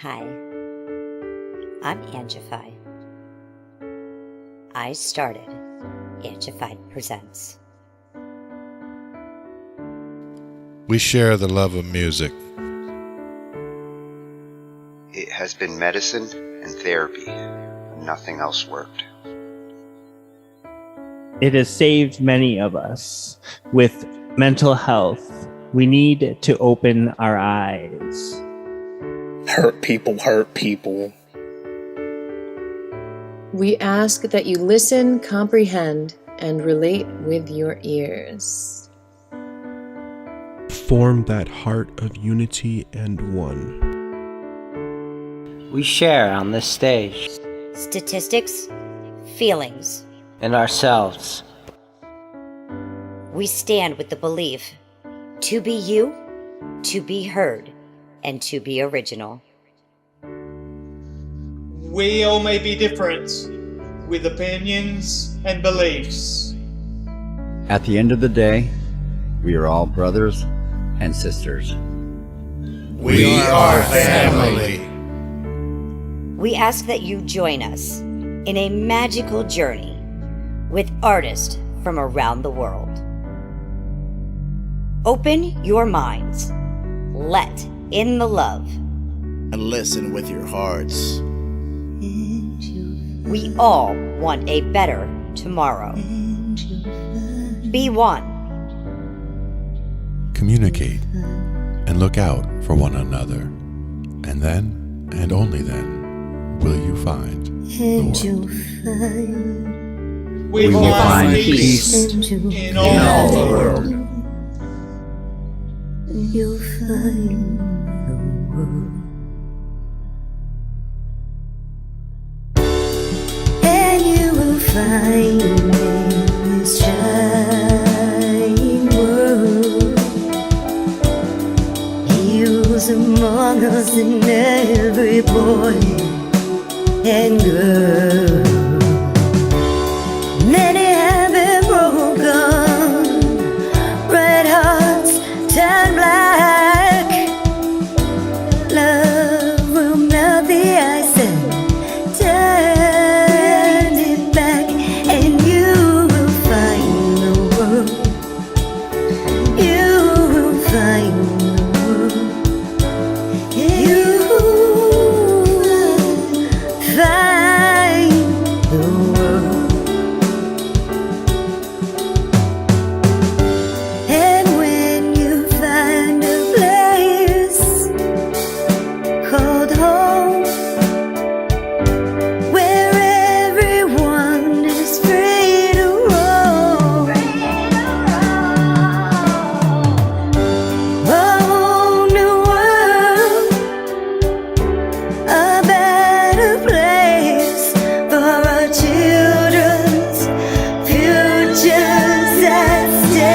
Hi, I'm Angified. I started Angified Presents. We share the love of music. It has been medicine and therapy. Nothing else worked. It has saved many of us. With mental health, we need to open our eyes. Hurt people hurt people. We ask that you listen, comprehend, and relate with your ears. Form that heart of unity and one. We share on this stage. Statistics, feelings, And ourselves. we stand with the belief to be you, to be heard, and to be original. We all may be different, with opinions and beliefs. At the end of the day, we are all brothers and sisters. We are family. We ask that you join us in a magical journey with artists from around the world. Open your minds, let in the love, and listen with your hearts. We all want a better tomorrow. Be one. Communicate and look out for one another. And then, and only then, will you find the world. We will find peace in all the world. You'll find the world. And you will find in this shining world heroes among us and every boy and girl. Many have been broken, red hearts turn black. Love will melt the ice and turn it back, and you will find the world. You will find the world. You will find the world. And when you find a place called home, where everyone is free to roam, a whole new world, a better place for our children's futures at stake.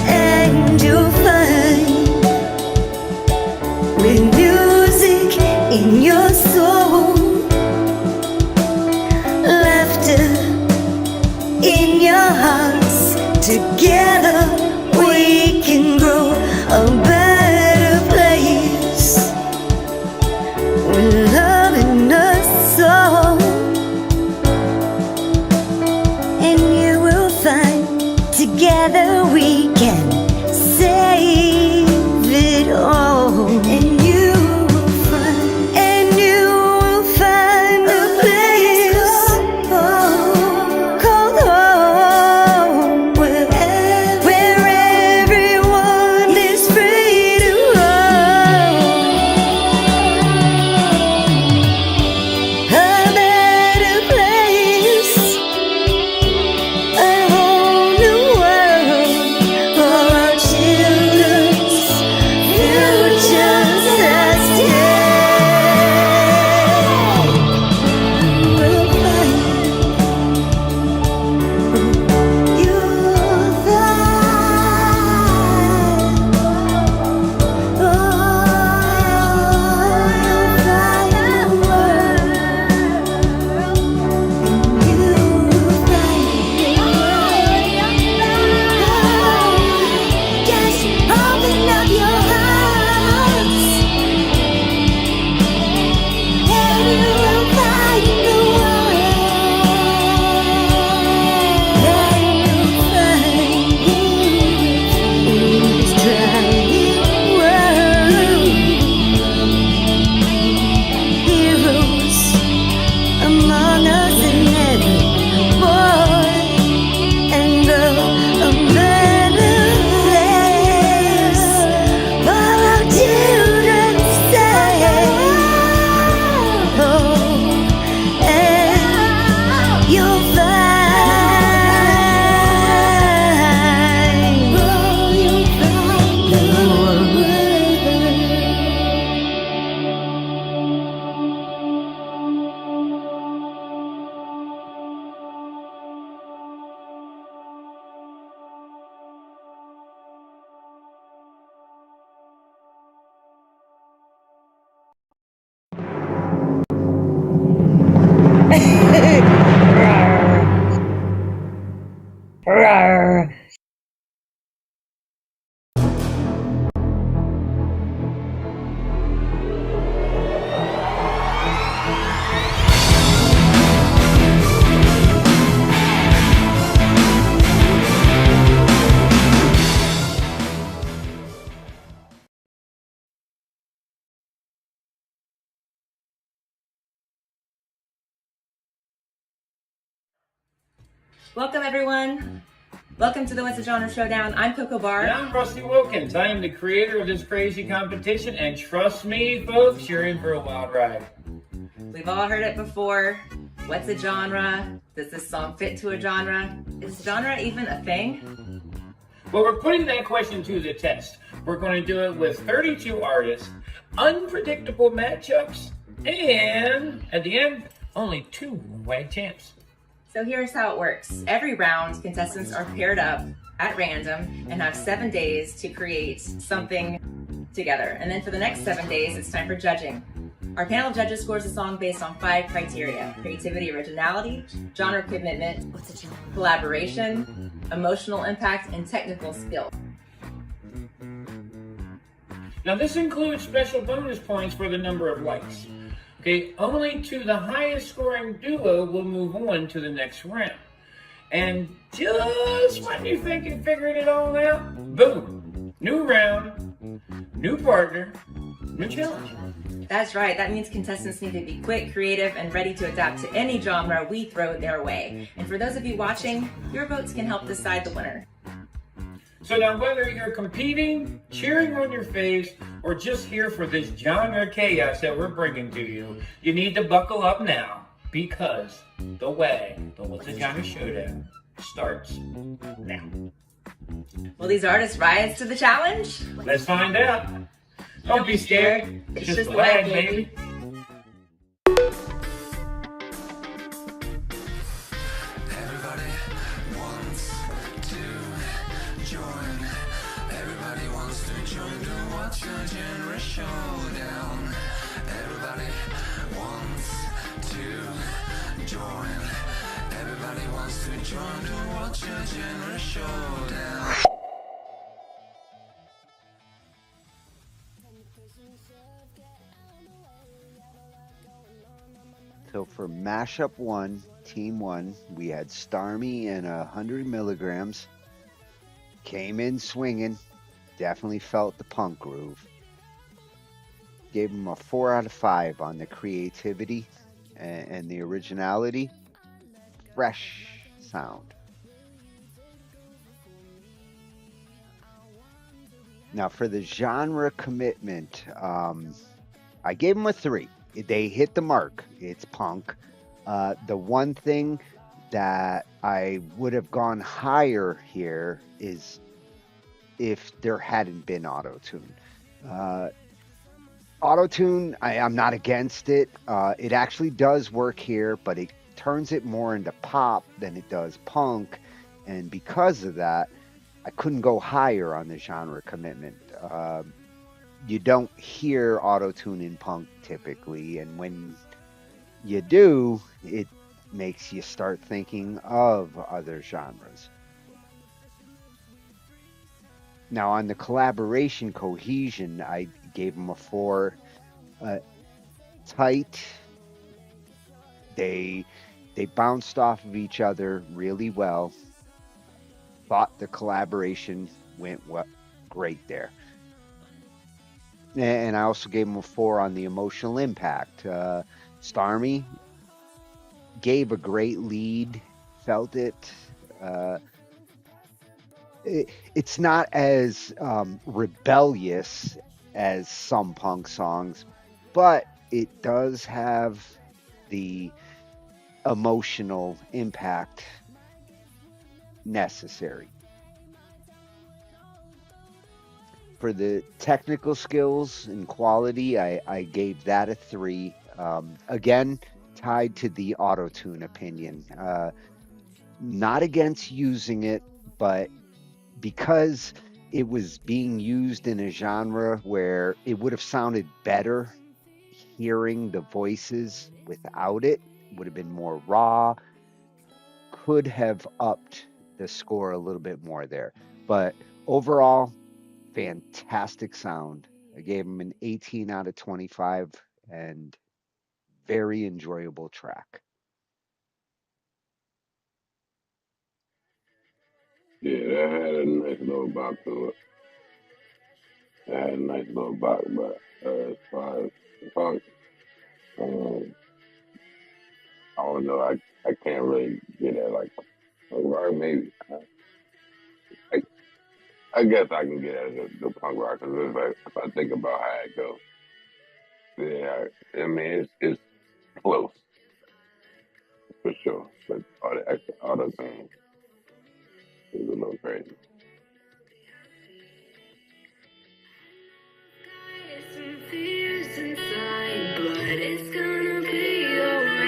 And you'll find with music in your soul, laughter in your hearts, together we can grow a better place with love in our soul. And you will find together we can save it all. And you will find a place called home, where everyone is free to roam, a better place, a whole new world for Welcome, everyone. Welcome to the What's a Genre Showdown. I'm Coco Bar. And I'm Rusty Wilkins. I am the creator of this crazy competition, and trust me, folks, you're in for a wild ride. We've all heard it before. What's a genre? Does this song fit to a genre? Is genre even a thing? Well, we're putting that question to the test. We're going to do it with 32 artists, unpredictable matchups, and at the end, only 2 WAG champs. So here's how it works. Every round, contestants are paired up at random and have 7 days to create something together. And then for the next 7 days, it's time for judging. Our panel of judges scores a song based on 5 criteria: creativity, originality, genre commitment, collaboration, emotional impact, and technical skill. Now this includes special bonus points for the number of likes. Okay, only to the highest scoring duo will move on to the next round. And just when you think you figured it all out, boom, new round, new partner, new challenge. That's right, that means contestants need to be quick, creative, and ready to adapt to any genre we throw their way. And for those of you watching, your votes can help decide the winner. So now whether you're competing, cheering on your face, or just here for this genre chaos that we're bringing to you, you need to buckle up now, because the WAG, the What's a Genre Showdown, starts now. Will these artists rise to the challenge? Let's find out. Don't be scared. It's just WAG, baby. Showdown. Everybody wants to join. Everybody wants to join to watch a genre showdown. So for Mashup 1, Team 1, we had Starmy and 100 milligrams. Came in swinging. Definitely felt the punk groove. Gave him a 4 out of 5 on the creativity and the originality. Fresh sound. Now for the genre commitment, I gave him a 3. They hit the mark. It's punk. The one thing that I would have gone higher here is if there hadn't been auto-tune. Auto-tune, I'm not against it. It actually does work here, but it turns it more into pop than it does punk. And because of that, I couldn't go higher on the genre commitment. You don't hear auto-tune in punk typically, and when you do, it makes you start thinking of other genres. Now on the collaboration cohesion, I gave them a 4. Tight. They bounced off of each other really well. Thought the collaboration went great there. And I also gave them a 4 on the emotional impact. Starmy gave a great lead, felt it. It's not as rebellious as some punk songs, but it does have the emotional impact necessary. For the technical skills and quality, I gave that a 3. Again, tied to the auto-tune opinion. Not against using it, but because it was being used in a genre where it would have sounded better hearing the voices without it, would have been more raw, could have upped the score a little bit more there. But overall, fantastic sound. I gave him an 18 out of 25 and very enjoyable track. Yeah, that had a nice little bop to it. That had a nice little bop, but as far as the punk, I don't know. I can't really get at like Punk rock, maybe. I, I guess I can get at the punk rock because it's like if I think about how it goes, yeah. I mean, it's close for sure, but all the extra auto tune is a little crazy. Fears inside, but it's gonna be alright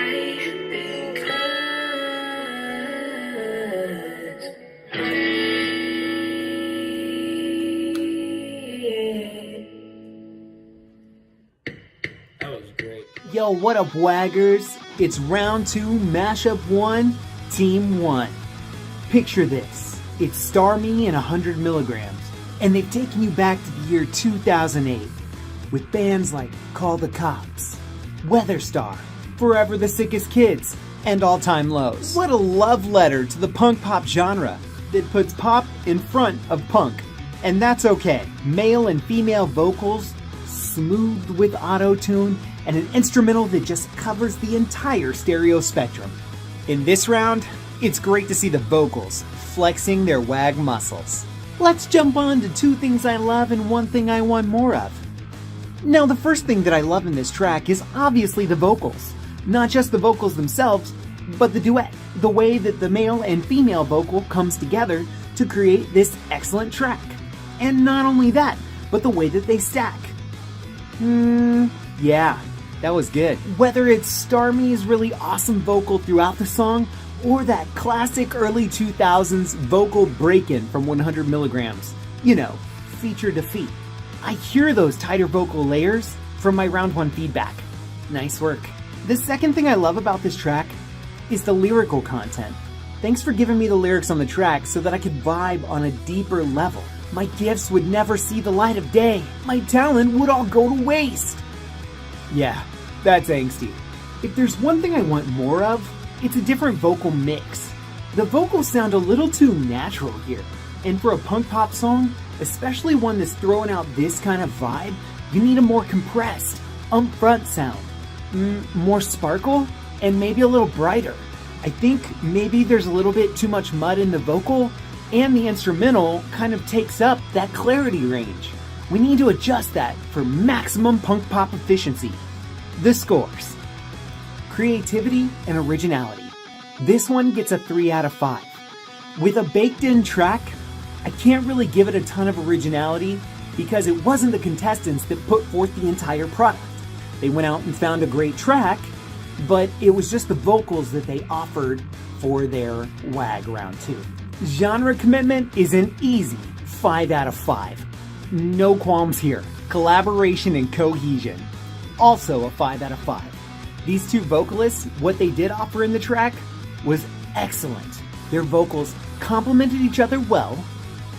That was great. Yo, what up, waggers? It's round 2, mashup 1, team 1. Picture this. It's Starmy and 100 milligrams, and they've taken you back to the year 2008 with bands like Call the Cops, Weather Star, Forever the Sickest Kids, and All Time Lows. What a love letter to the punk pop genre that puts pop in front of punk. And that's okay. Male and female vocals, smooth with auto-tune, and an instrumental that just covers the entire stereo spectrum. In this round, it's great to see the vocals flexing their WAG muscles. Let's jump on to 2 things I love and 1 thing I want more of. Now, the first thing that I love in this track is obviously the vocals. Not just the vocals themselves, but the duet. The way that the male and female vocal comes together to create this excellent track. And not only that, but the way that they stack. Yeah, that was good. Whether it's Starmy's really awesome vocal throughout the song, or that classic early 2000s vocal break-in from 100 milligrams. You know, feature defeat. I hear those tighter vocal layers from my round 1 feedback. Nice work. The second thing I love about this track is the lyrical content. Thanks for giving me the lyrics on the track so that I could vibe on a deeper level. My gifts would never see the light of day. My talent would all go to waste. Yeah, that's angsty. If there's one thing I want more of, it's a different vocal mix. The vocals sound a little too natural here, and for a punk pop song, especially one that's throwing out this kind of vibe, you need a more compressed, upfront sound. More sparkle, and maybe a little brighter. I think maybe there's a little bit too much mud in the vocal, and the instrumental kind of takes up that clarity range. We need to adjust that for maximum punk pop efficiency. The scores. Creativity and originality. This one gets a 3 out of 5. With a baked-in track, I can't really give it a ton of originality because it wasn't the contestants that put forth the entire product. They went out and found a great track, but it was just the vocals that they offered for their WAG round 2. Genre commitment is an easy 5 out of 5. No qualms here. Collaboration and cohesion. Also a 5 out of 5. These 2 vocalists, what they did offer in the track was excellent. Their vocals complemented each other well,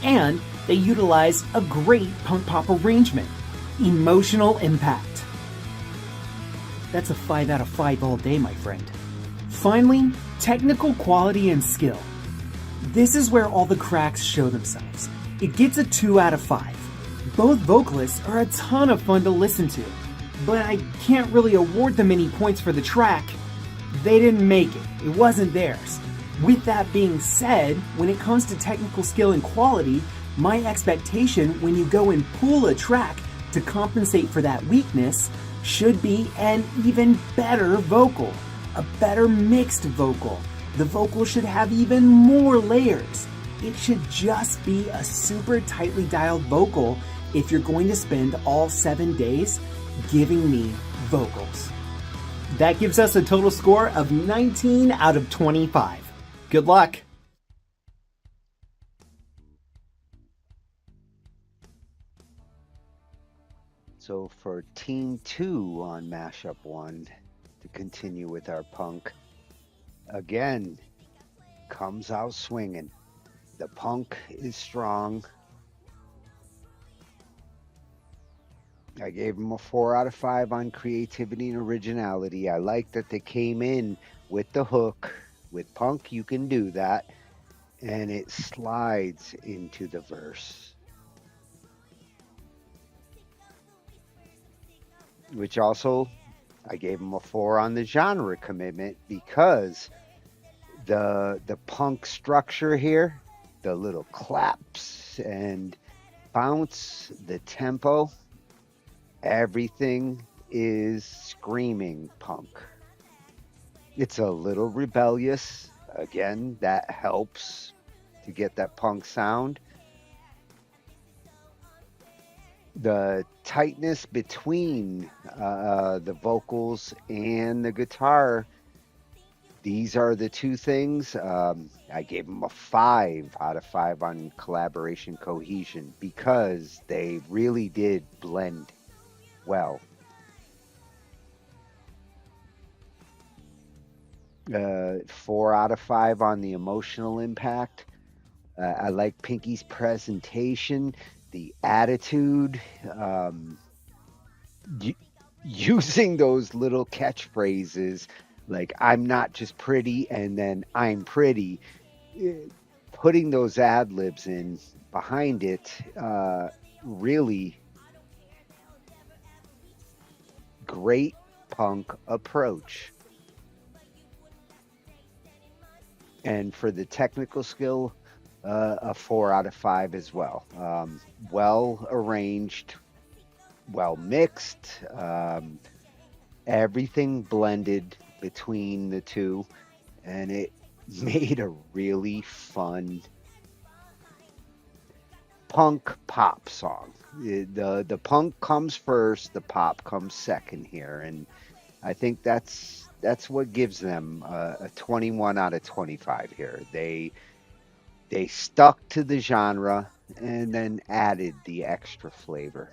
and they utilized a great punk pop arrangement. Emotional impact. That's a 5 out of 5 all day, my friend. Finally, technical quality and skill. This is where all the cracks show themselves. It gets a 2 out of 5. Both vocalists are a ton of fun to listen to, but I can't really award them any points for the track. They didn't make it. It wasn't theirs. With that being said, when it comes to technical skill and quality, my expectation when you go and pull a track to compensate for that weakness should be an even better vocal, a better mixed vocal. The vocal should have even more layers. It should just be a super tightly dialed vocal if you're going to spend all 7 days giving me vocals. That gives us a total score of 19 out of 25. Good luck. So for Team 2 on Mashup 1, to continue with our punk, again, comes out swinging. The punk is strong. I gave them a 4 out of 5 on creativity and originality. I like that they came in with the hook. With punk, you can do that. And it slides into the verse. Which also, I gave them a 4 on the genre commitment because The punk structure here, the little claps and bounce, the tempo, everything is screaming punk. It's a little rebellious. Again, that helps to get that punk sound. The tightness between the vocals and the guitar, these are the two things. I gave them a 5 out of 5 on collaboration cohesion because they really did blend well. 4 out of 5 on the emotional impact. I like Pinky's presentation, the attitude, using those little catchphrases like I'm not just pretty and then I'm pretty, putting those ad libs in behind it, really great punk approach. And for the technical skill, a 4 out of 5 as well. Well arranged, well mixed, everything blended between the two, and it made a really fun punk pop song. The punk comes first, the pop comes second here, and I think that's what gives them a 21 out of 25 here. They stuck to the genre and then added the extra flavor.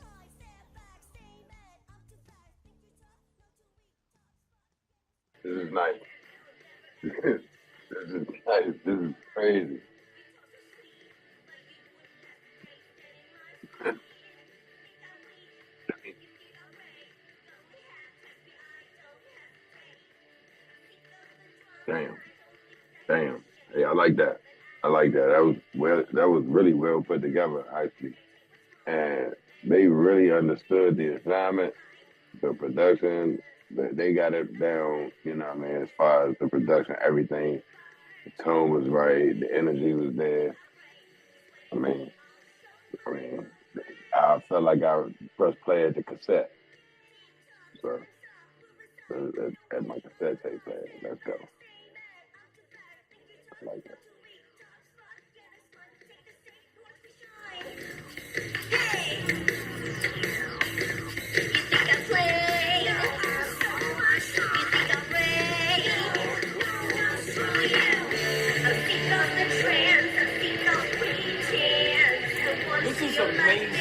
This is nice. This is nice. This is crazy. Damn. Hey, I like that. That was really well put together, actually. And they really understood the assignment, the production. They got it down, you know what I mean, as far as the production, everything. The tone was right, the energy was there. I mean, I felt like I pressed play at the cassette. So, at my cassette tape player, let's go. I like that. This is amazing.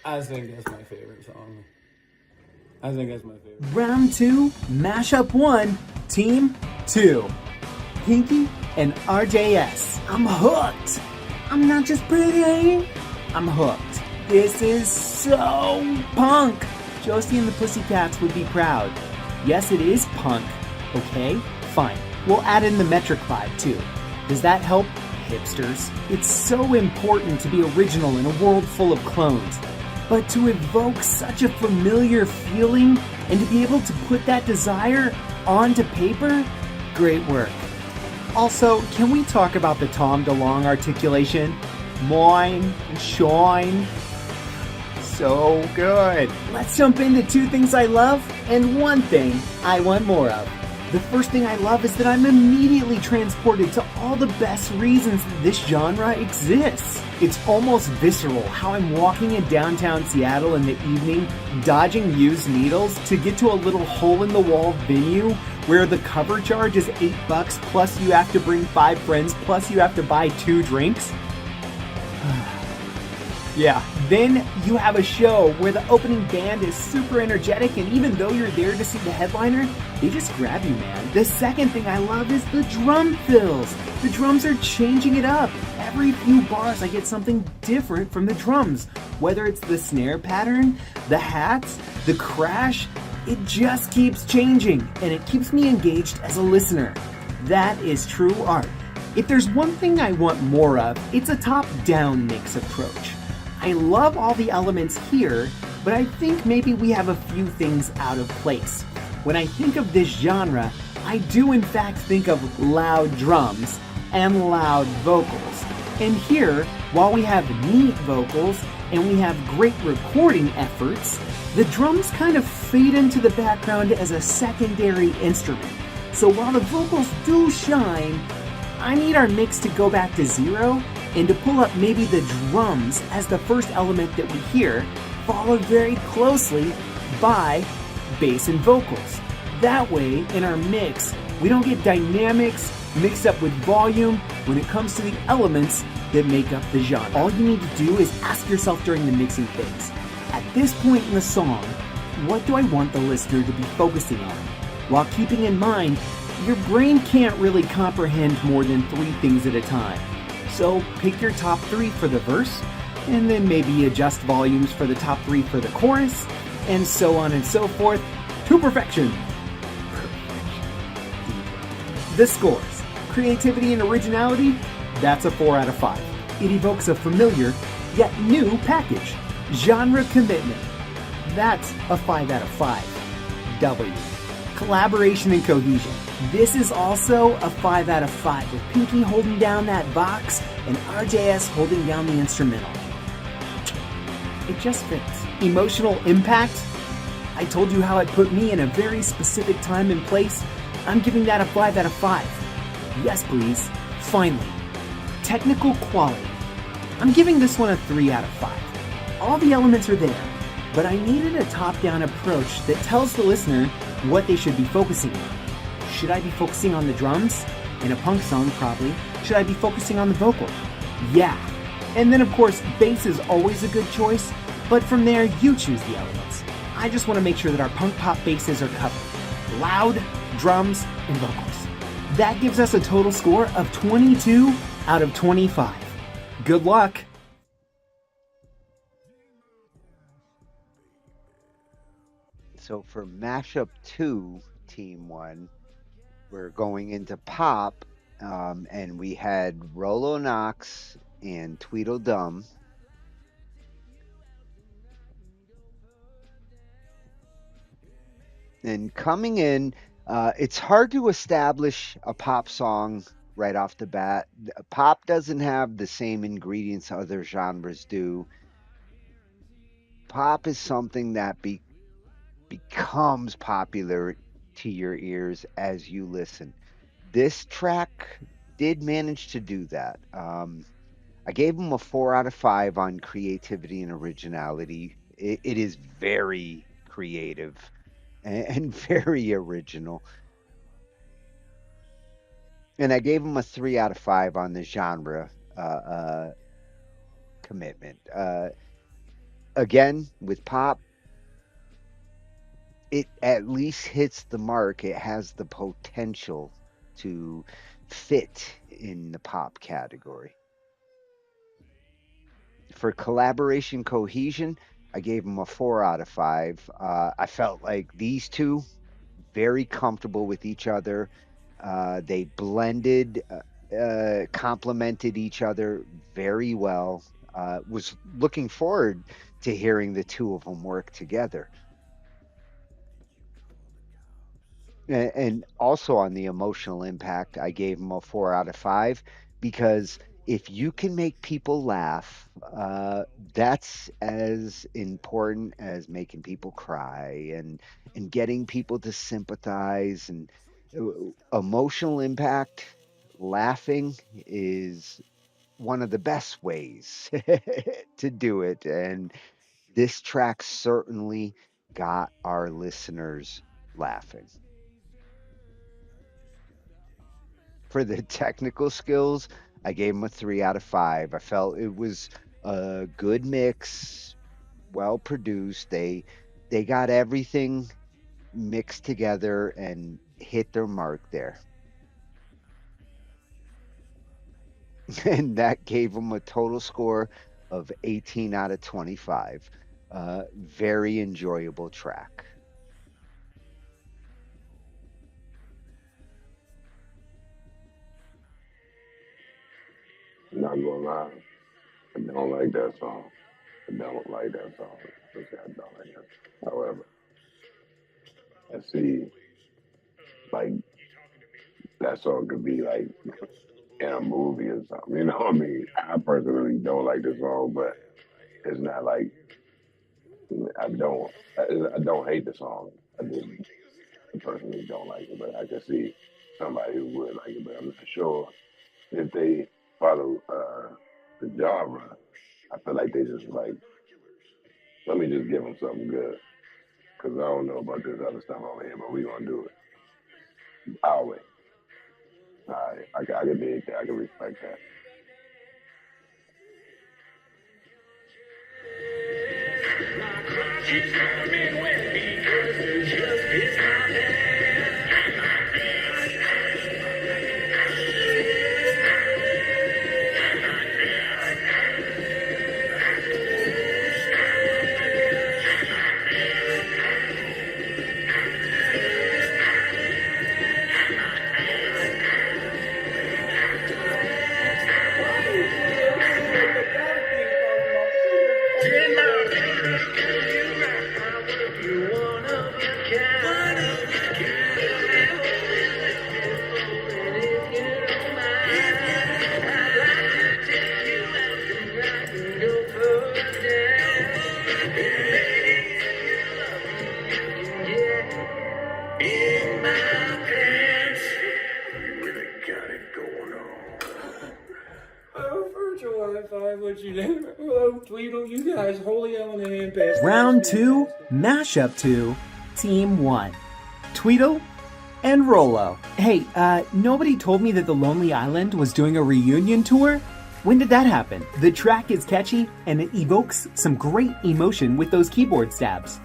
I think that's my favorite song. Round 2, Mashup 1, Team 2. Pinky and RJS. I'm hooked. I'm not just pretty. I'm hooked. This is so punk. Josie and the Pussycats would be proud. Yes, it is punk. Okay, fine. We'll add in the metric vibe too. Does that help? Hipsters. It's so important to be original in a world full of clones. But to evoke such a familiar feeling and to be able to put that desire onto paper, great work. Also, can we talk about the Tom DeLonge articulation? Moin and shoin. So good. Let's jump into 2 things I love and 1 thing I want more of. The first thing I love is that I'm immediately transported to all the best reasons that this genre exists. It's almost visceral how I'm walking in downtown Seattle in the evening, dodging used needles to get to a little hole-in-the-wall venue where the cover charge is $8 plus you have to bring 5 friends plus you have to buy 2 drinks? Yeah, then you have a show where the opening band is super energetic, and even though you're there to see the headliner, they just grab you, man. The second thing I love is the drum fills. The drums are changing it up. Every few bars I get something different from the drums. Whether it's the snare pattern, the hats, the crash, it just keeps changing, and it keeps me engaged as a listener. That is true art. If there's one thing I want more of, it's a top-down mix approach. I love all the elements here, but I think maybe we have a few things out of place. When I think of this genre, I do in fact think of loud drums and loud vocals. And here, while we have neat vocals and we have great recording efforts, the drums kind of fade into the background as a secondary instrument. So while the vocals do shine, I need our mix to go back to 0 and to pull up maybe the drums as the first element that we hear, followed very closely by bass and vocals. That way, in our mix, we don't get dynamics mixed up with volume when it comes to the elements that make up the genre. All you need to do is ask yourself during the mixing phase, at this point in the song, what do I want the listener to be focusing on? While keeping in mind, your brain can't really comprehend more than 3 things at a time. So pick your top 3 for the verse, and then maybe adjust volumes for the top 3 for the chorus, and so on and so forth, to perfection. The scores. Creativity and originality, that's a 4 out of 5. It evokes a familiar, yet new package. Genre commitment, that's a 5 out of 5. W. Collaboration and cohesion. This is also a 5 out of 5, with Pinky holding down that box and RJS holding down the instrumental. It just fits. Emotional impact. I told you how it put me in a very specific time and place. I'm giving that a 5 out of 5. Yes, please. Finally. Technical quality. I'm giving this one a 3 out of 5. All the elements are there, but I needed a top-down approach that tells the listener what they should be focusing on. Should I be focusing on the drums? In a punk song, probably. Should I be focusing on the vocal? Yeah. And then, of course, bass is always a good choice, but from there, you choose the elements. I just want to make sure that our punk pop basses are covered. Loud, drums, and vocals. That gives us a total score of 22 out of 25. Good luck! So for Mashup 2, Team 1, we're going into pop, and we had Rollo, Knox and Tweedle Dum. And coming in, it's hard to establish a pop song right off the bat. Pop doesn't have the same ingredients other genres do. Pop is something that becomes popular to your ears as you listen. This track did manage to do that. I gave him a 4 out of 5 on creativity and originality. It is very creative and very original. And I gave him a 3 out of 5 on the genre commitment. Again, with pop, it at least hits the mark. It has the potential to fit in the pop category. For collaboration cohesion, I gave them a 4 out of 5. I felt like these two very comfortable with each other. They blended, complemented each other very well. Was looking forward to hearing the two of them work together. And also on the emotional impact, I gave them a 4 out of 5 because if you can make people laugh, that's as important as making people cry and getting people to sympathize. And emotional impact, laughing is one of the best ways to do it. And this track certainly got our listeners laughing. For the technical skills, I gave them a 3 out of 5. I felt it was a good mix, well produced. They got everything mixed together and hit their mark there. And that gave them a total score of 18 out of 25. Very enjoyable track. I'm not gonna lie, I don't like that song. I don't like that song. I don't like that. However, I see, like, that song could be like in a movie or something. You know what I mean? I personally don't like the song, but it's not like I don't hate the song. I just personally don't like it, but I can see somebody who would like it, but I'm not sure if they follow the genre. I feel like they just like, let me just give them something good, because I don't know about this other stuff over here, but we gonna do it our way. All right, I can dig that. I can respect that. Hello, Tweedle. You guys wholly on the hand pass. Round 2, Mashup 2, Team 1. Tweedle and Rollo. Hey, nobody told me that The Lonely Island was doing a reunion tour? When did that happen? The track is catchy and it evokes some great emotion with those keyboard stabs.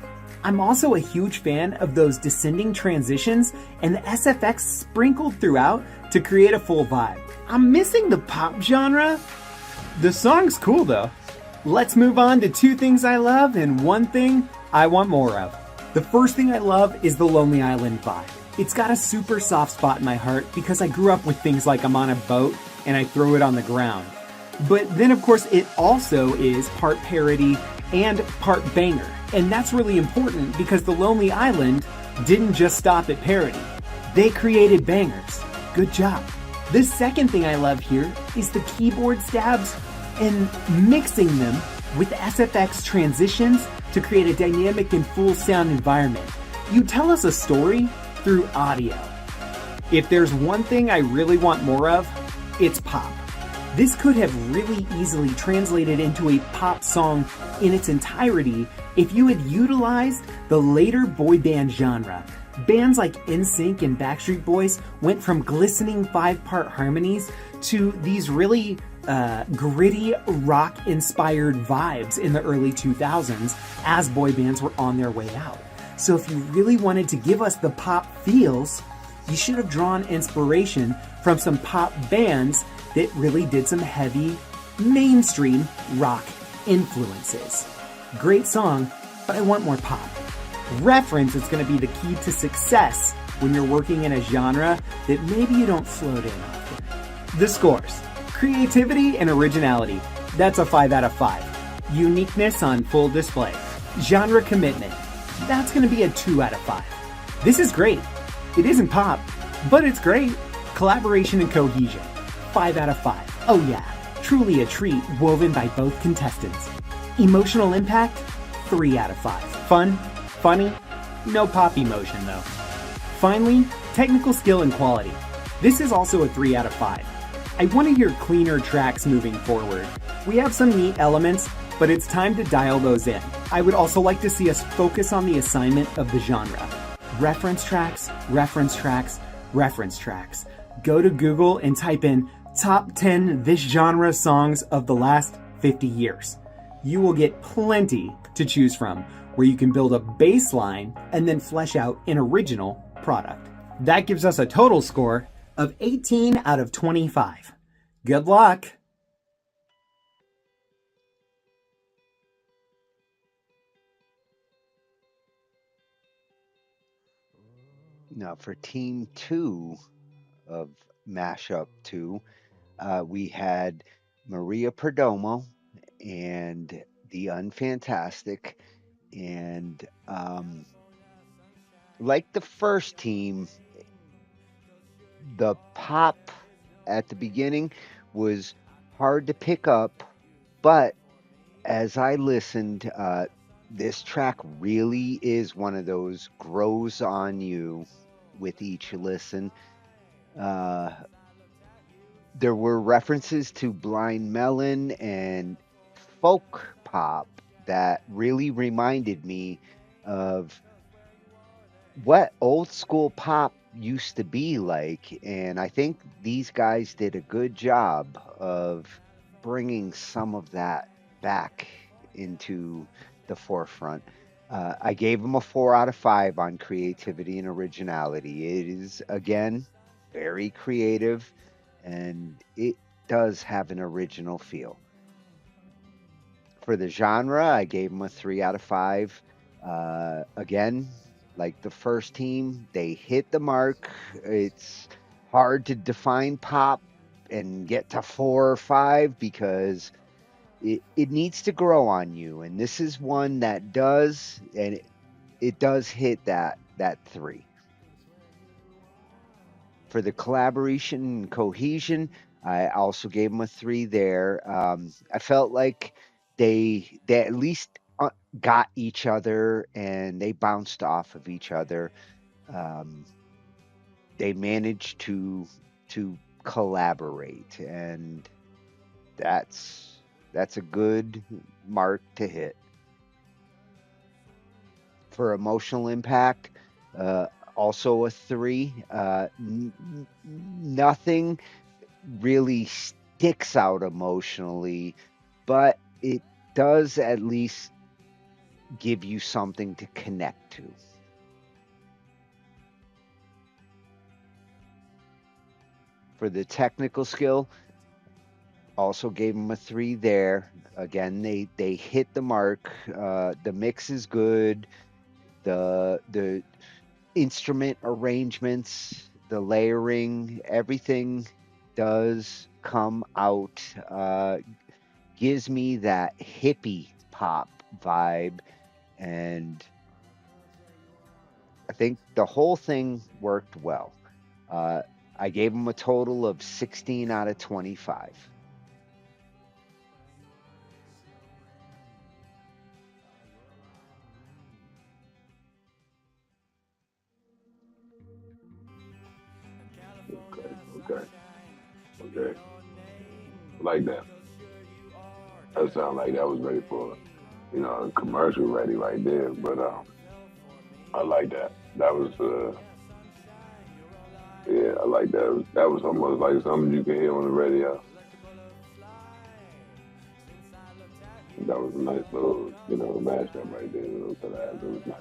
I'm also a huge fan of those descending transitions and the SFX sprinkled throughout to create a full vibe. I'm missing the pop genre. The song's cool though. Let's move on to 2 things I love and 1 thing I want more of. The first thing I love is the Lonely Island vibe. It's got a super soft spot in my heart because I grew up with things like I'm on a boat and I throw it on the ground. But then of course it also is part parody and part banger. And that's really important because the Lonely Island didn't just stop at parody. They created bangers. Good job. The second thing I love here is the keyboard stabs and mixing them with SFX transitions to create a dynamic and full sound environment. You tell us a story through audio. If there's one thing I really want more of, it's pop. This could have really easily translated into a pop song in its entirety if you had utilized the later boy band genre. Bands like NSYNC and Backstreet Boys went from glistening 5-part harmonies to these really gritty rock-inspired vibes in the early 2000s as boy bands were on their way out. So if you really wanted to give us the pop feels, you should have drawn inspiration from some pop bands that really did some heavy, mainstream rock influences. Great song, but I want more pop. Reference is going to be the key to success when you're working in a genre that maybe you don't float in often. The scores. Creativity and originality. That's a 5 out of 5. Uniqueness on full display. Genre commitment. That's going to be a 2 out of 5. This is great. It isn't pop, but it's great. Collaboration and cohesion. 5 out of 5. Oh yeah, truly a treat woven by both contestants. Emotional impact. 3 out of 5. Fun. Funny, no pop emotion though. Finally, technical skill and quality. This is also a 3 out of 5. I want to hear cleaner tracks moving forward. We have some neat elements, but it's time to dial those in. I would also like to see us focus on the assignment of the genre. Reference tracks, reference tracks, reference tracks. Go to Google and type in top 10 this genre songs of the last 50 years. You will get plenty to choose from, where you can build a baseline and then flesh out an original product. That gives us a total score of 18 out of 25. Good luck! Now for team 2 of Mashup 2, we had Maria Perdomo and the Unfantastic. And like the first team, the pop at the beginning was hard to pick up, but as I listened, this track really is one of those grows on you with each listen. There were references to Blind Melon and folk pop that really reminded me of what old school pop used to be like. And I think these guys did a good job of bringing some of that back into the forefront. I gave them a 4 out of 5 on creativity and originality. It is, again, very creative, and it does have an original feel. For the genre, I gave them a 3 out of 5. Again, like the first team, they hit the mark. It's hard to define pop and get to 4 or 5 because it needs to grow on you. And this is one that does, and it does hit that 3. For the collaboration and cohesion, I also gave them a 3 there. I felt like they at least got each other and they bounced off of each other. They managed to collaborate, and that's a good mark to hit. For emotional impact, also a 3. Nothing really sticks out emotionally, but it does at least give you something to connect to. For the technical skill, also gave them a 3 there. Again, they hit the mark. The mix is good. The instrument arrangements, the layering, everything does come out. Gives me that hippie pop vibe, and I think the whole thing worked well. I gave them a total of 16 out of 25. Okay. Like that. That sounded like that was ready for, a commercial ready right there. But I like that. That was, I like that. That was almost like something you can hear on the radio. That was a nice little, mashup right there. Little collab. It was nice.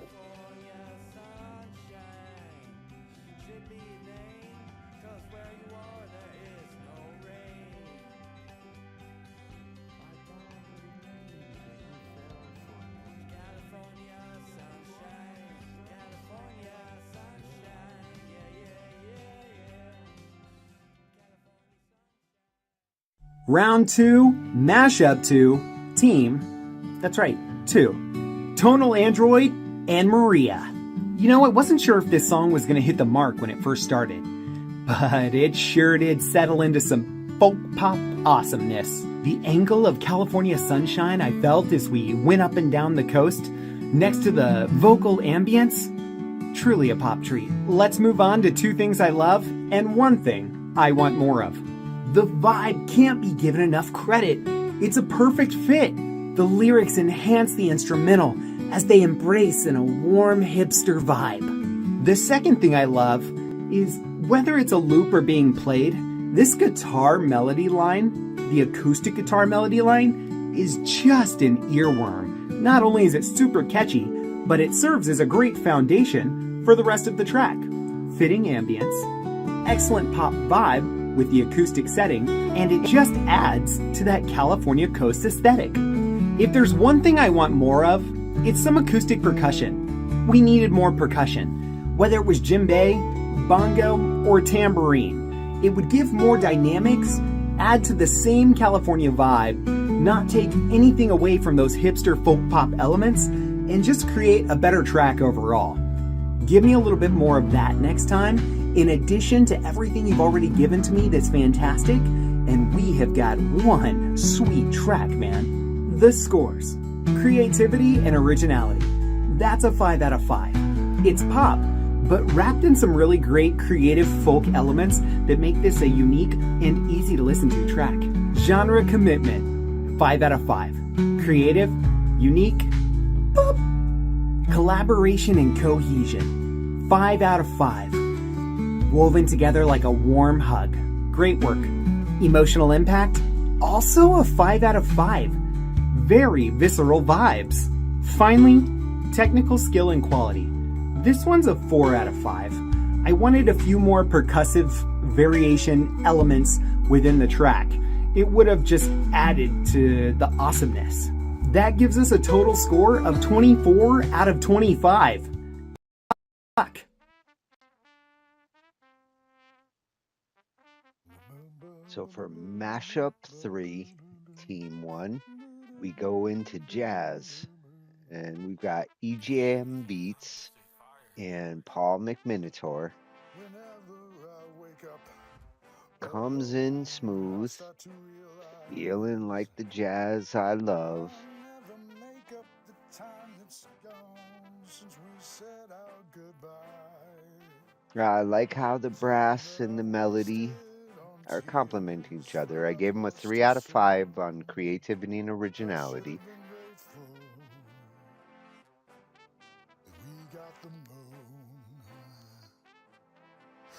Round 2, Mashup 2, Team, that's right, 2. Tonal Android and Maria. You know, I wasn't sure if this song was going to hit the mark when it first started, but it sure did settle into some folk pop awesomeness. The angle of California sunshine I felt as we went up and down the coast, next to the vocal ambience, truly a pop treat. Let's move on to 2 things I love and 1 thing I want more of. The vibe can't be given enough credit. It's a perfect fit. The lyrics enhance the instrumental as they embrace in a warm hipster vibe. The second thing I love is Whether it's a loop or being played, this guitar melody line, the acoustic guitar melody line, is just an earworm. Not only is it super catchy, but it serves as a great foundation for the rest of the track. Fitting ambience, excellent pop vibe with the acoustic setting, and it just adds to that California coast aesthetic. If there's one thing I want more of, it's some acoustic percussion. We needed more percussion, whether it was djembe, bongo, or tambourine. It would give more dynamics, add to the same California vibe, not take anything away from those hipster folk pop elements, and just create a better track overall. Give me a little bit more of that next time, in addition to everything you've already given to me that's fantastic, and we have got one sweet track, man. The scores, creativity, and originality. That's a 5 out of 5. It's pop, but wrapped in some really great creative folk elements that make this a unique and easy to listen to track. Genre commitment, 5 out of 5. Creative, unique, boop. Collaboration and cohesion, 5 out of 5. Woven together like a warm hug. Great work. Emotional impact, also a 5 out of 5. Very visceral vibes. Finally, technical skill and quality. This one's a 4 out of 5. I wanted a few more percussive variation elements within the track. It would have just added to the awesomeness. That gives us a total score of 24 out of 25. Fuck. So for Mashup 3, Team 1, we go into jazz. And we've got EJM Beats and Paul McMinotaur. Comes in smooth, feeling like the jazz I love. I like how the brass and the melody are complementing each other. I gave them a 3 out of 5 on creativity and originality.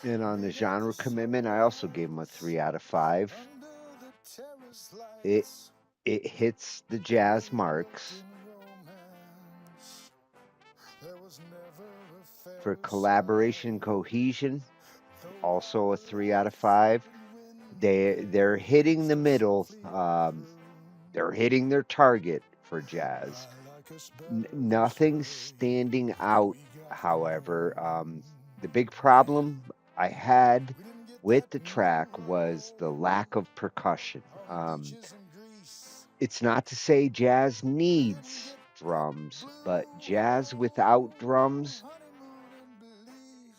And on the genre commitment, I also gave them a 3 out of 5. It hits the jazz marks. For collaboration and cohesion, also a 3 out of 5. They're hitting the middle. They're hitting their target for jazz. Nothing standing out, however. The big problem I had with the track was the lack of percussion. It's not to say jazz needs drums, but jazz without drums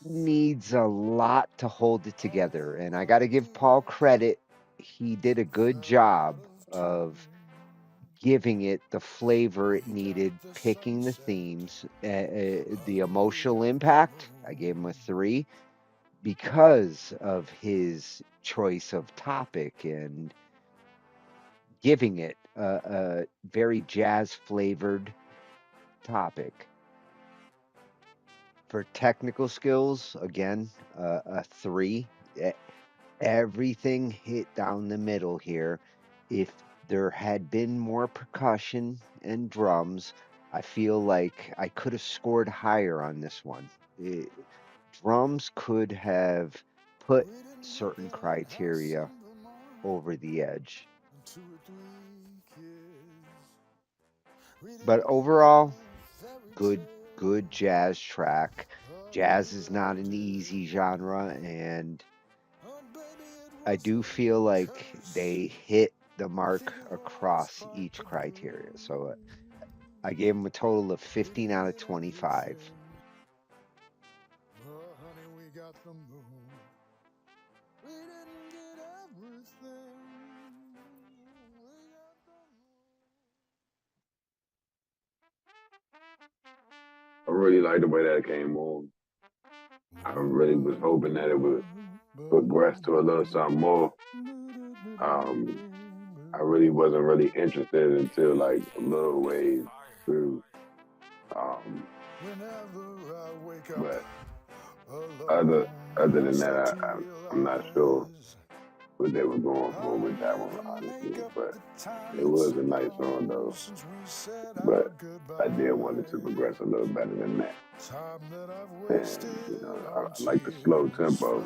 needs a lot to hold it together. And I got to give Paul credit. He did a good job of giving it the flavor it needed, picking the themes, the emotional impact. I gave him a 3 because of his choice of topic and giving it a very jazz flavored topic. For technical skills, again, a 3. Everything hit down the middle here. If there had been more percussion and drums, I feel like I could have scored higher on this one. Drums could have put certain criteria over the edge. But overall, good jazz track. Jazz is not an easy genre, and I do feel like they hit the mark across each criteria. So I gave them a total of 15 out of 25. I really like the way that it came on. I really was hoping that it would progress to a little something more. I really wasn't really interested until like a little ways through. But Other than that, I'm not sure what they were going for with that one, honestly. But it was a nice song, though. But I did want it to progress a little better than that. And, I like the slow tempo,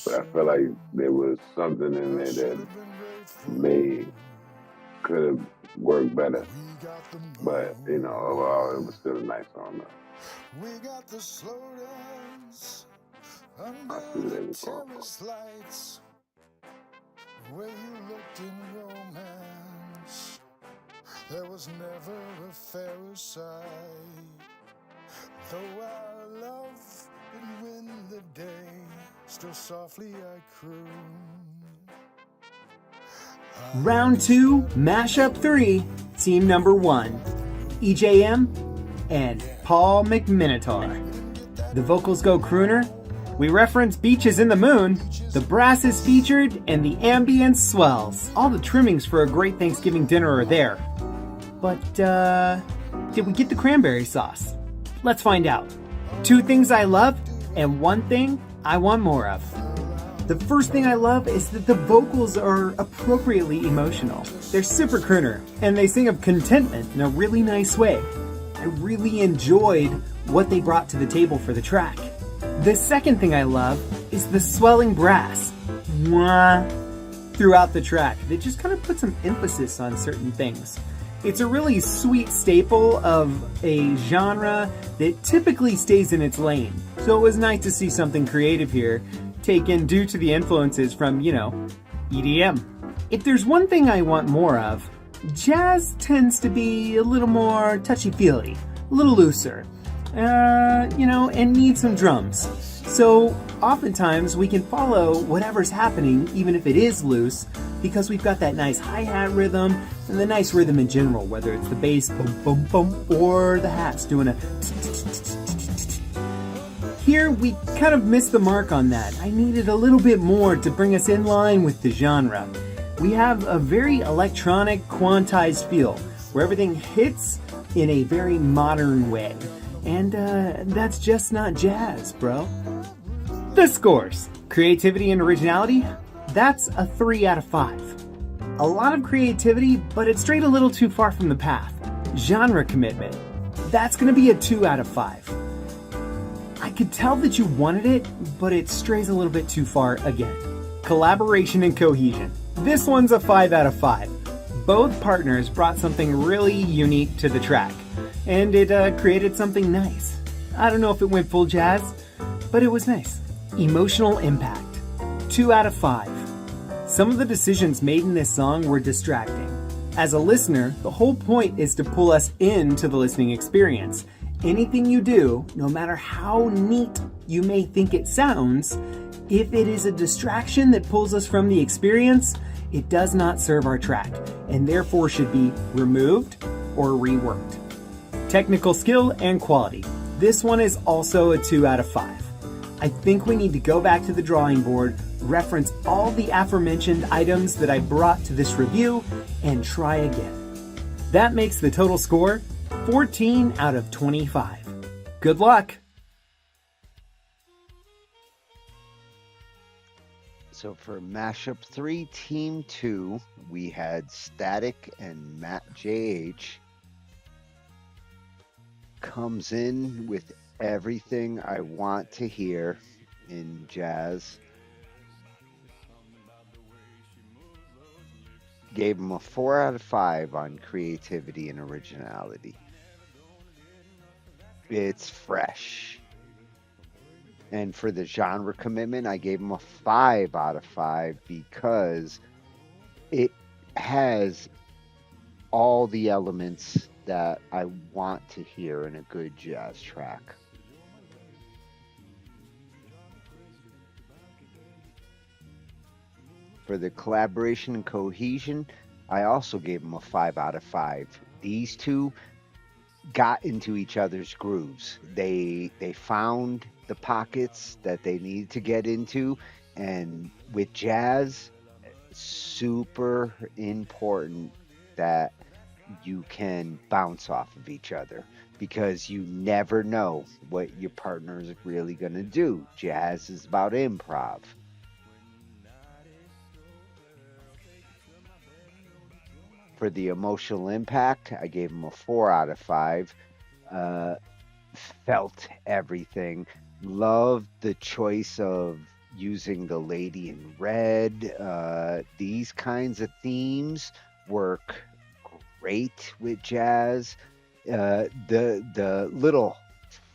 but I feel like there was something in there that could have worked better. But, overall, it was still a nice song, though. We got the slow dance I see what they were going for. lights where you looked in romance. There was never a fairer sight. Though our love would win the day, still softly I croon. Round 2, Mashup 3, team number 1, EJM and Paul McMinotaur. The vocals go crooner, we reference Beaches in the Moon, the brass is featured, and the ambience swells. All the trimmings for a great Thanksgiving dinner are there. But, did we get the cranberry sauce? Let's find out. 2 things I love, and 1 thing I want more of. The first thing I love is that the vocals are appropriately emotional. They're super crooner, and they sing of contentment in a really nice way. I really enjoyed what they brought to the table for the track. The second thing I love is the swelling brass throughout the track that just kind of puts some emphasis on certain things. It's a really sweet staple of a genre that typically stays in its lane. So it was nice to see something creative here, taken due to the influences from, EDM. If there's one thing I want more of, jazz tends to be a little more touchy-feely, a little looser, and needs some drums. So oftentimes we can follow whatever's happening, even if it is loose, because we've got that nice hi-hat rhythm and the nice rhythm in general, whether it's the bass boom boom boom or the hats doing a. Here we kind of missed the mark on that. I needed a little bit more to bring us in line with the genre. We have a very electronic, quantized feel, where everything hits in a very modern way. And that's just not jazz, bro. The scores. Creativity and originality, that's a 3 out of 5. A lot of creativity, but it strayed a little too far from the path. Genre commitment, that's gonna be a 2 out of 5. I could tell that you wanted it, but it strays a little bit too far again. Collaboration and cohesion, this one's a 5 out of 5. Both partners brought something really unique to the track, and it created something nice. I don't know if it went full jazz, but it was nice. Emotional impact, 2 out of 5. Some of the decisions made in this song were distracting. As a listener, the whole point is to pull us into the listening experience. Anything you do, no matter how neat you may think it sounds, if it is a distraction that pulls us from the experience, it does not serve our track, and therefore should be removed or reworked. Technical skill and quality. This one is also a 2 out of 5. I think we need to go back to the drawing board, reference all the aforementioned items that I brought to this review, and try again. That makes the total score 14 out of 25. Good luck! So for Mashup 3, Team 2, we had Static and MattJH. Comes in with everything I want to hear in jazz. Gave him a 4 out of 5 on creativity and originality. It's fresh. And for the genre commitment, I gave him a 5 out of 5 because it has all the elements that I want to hear in a good jazz track. For the collaboration and cohesion, I also gave them a 5 out of 5. These two got into each other's grooves. They found the pockets that they needed to get into, and with jazz, super important that you can bounce off of each other, because you never know what your partner is really going to do. Jazz is about improv. For the emotional impact, I gave him a 4 out of 5. Felt everything. Loved the choice of using the lady in red. These kinds of themes work great with jazz. The little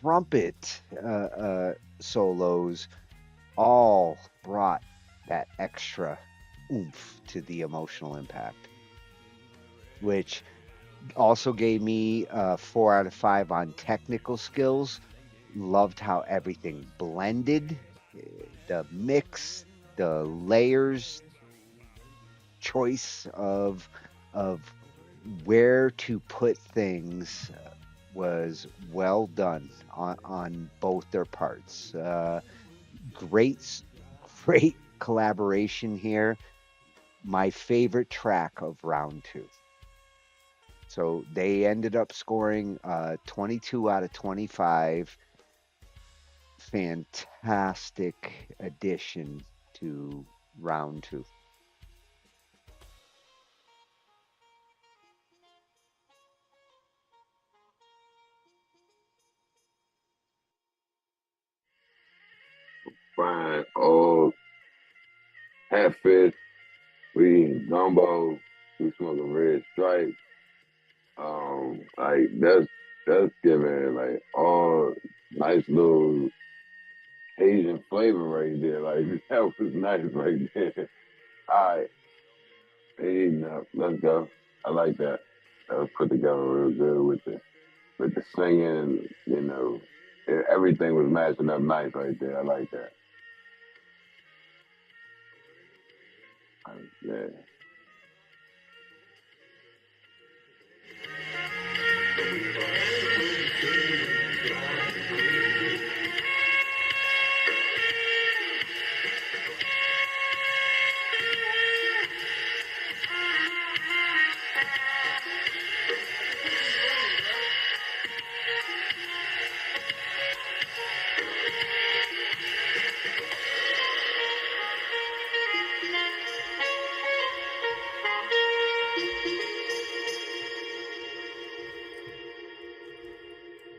trumpet solos all brought that extra oomph to the emotional impact, which also gave me a 4 out of 5 on technical skills. Loved how everything blended, the mix, the layers, choice of where to put things was well done on both their parts. Great collaboration here. My favorite track of round 2. So they ended up scoring 22 out of 25. Fantastic addition to round 2. Fine, old, Hatfish, we eating gumbo, we smoking red stripe. Like that's giving like all nice little Asian flavor right there. Like that was nice right there. All right, hey, now let's go. I like that. That was put together real good with the singing. You know, everything was matching up nice right there. I like that. Yeah.